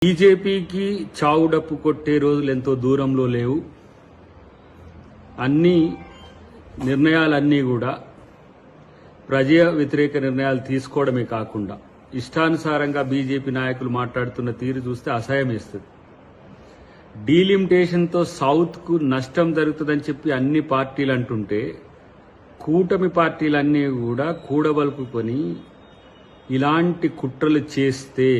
బీజేపీకి చావు డప్పు కొట్టే రోజులు ఎంతో దూరంలో లేవు. అన్ని నిర్ణయాలన్నీ కూడా ప్రజా వ్యతిరేక నిర్ణయాలు తీసుకోవడమే కాకుండా ఇష్టానుసారంగా బీజేపీ నాయకులు మాట్లాడుతున్న తీరు చూస్తే అసహ్యం వేస్తుంది. డీలిమిటేషన్తో సౌత్కు నష్టం జరుగుతుందని చెప్పి అన్ని పార్టీలు అంటుంటే కూటమి పార్టీలన్నీ కూడా కూడబలుపుకొని ఇలాంటి కుట్రలు చేస్తే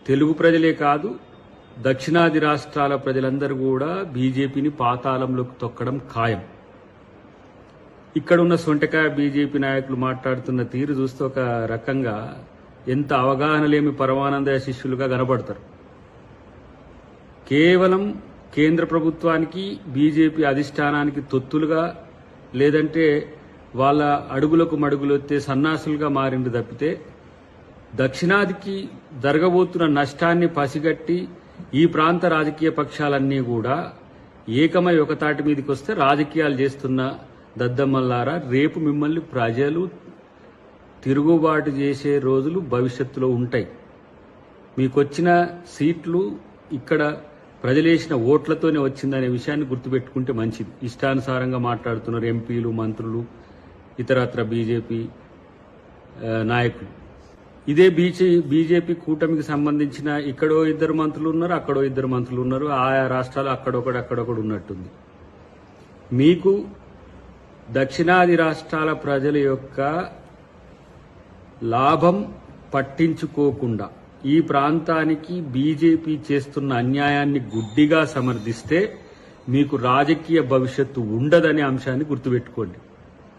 తెలుగు ప్రజలే కాదు దక్షిణాది రాష్ట్రాల ప్రజలందరూ కూడా బీజేపీని పాతాళంలోకి తొక్కడం ఖాయం. ఇక్కడున్న సొంటకాయ బీజేపీ నాయకులు మాట్లాడుతున్న తీరు చూస్తే ఒక రకంగా ఎంత అవగాహన లేని పరమానంద శిష్యులుగా కనబడతారు. కేవలం కేంద్ర ప్రభుత్వానికి బీజేపీ అధిష్టానానికి తొత్తులుగా లేదంటే వాళ్ళ అడుగులకు మడుగులొత్తే సన్నాసులుగా మారింది తప్పితే దక్షిణాదికి జరగబోతున్న నష్టాన్ని పసిగట్టి ఈ ప్రాంత రాజకీయ పక్షాలన్నీ కూడా ఏకమై ఒకతాటి మీదకి వస్తే రాజకీయాలు చేస్తున్న దద్దమ్మల్లారా రేపు మిమ్మల్ని ప్రజలు తిరుగుబాటు చేసే రోజులు భవిష్యత్తులో ఉంటాయి. మీకొచ్చిన సీట్లు ఇక్కడ ప్రజలేసిన ఓట్లతోనే వచ్చిందనే విషయాన్ని గుర్తుపెట్టుకుంటే మంచిది. ఇష్టానుసారంగా మాట్లాడుతున్నారు ఎంపీలు, మంత్రులు, ఇతరత్ర బీజేపీ నాయకులు. ఇదే బీజేపీ కూటమికి సంబంధించిన ఇక్కడో ఇద్దరు మంత్రులు ఉన్నారు, అక్కడో ఇద్దరు మంత్రులు ఉన్నారు, ఆయా రాష్ట్రాలు అక్కడొకడు ఉన్నట్టుంది. మీకు దక్షిణాది రాష్ట్రాల ప్రజల యొక్క లాభం పట్టించుకోకుండా ఈ ప్రాంతానికి బీజేపీ చేస్తున్న అన్యాయాన్ని గుడ్డిగా సమర్థిస్తే మీకు రాజకీయ భవిష్యత్తు ఉండదనే అంశాన్ని గుర్తుపెట్టుకోండి.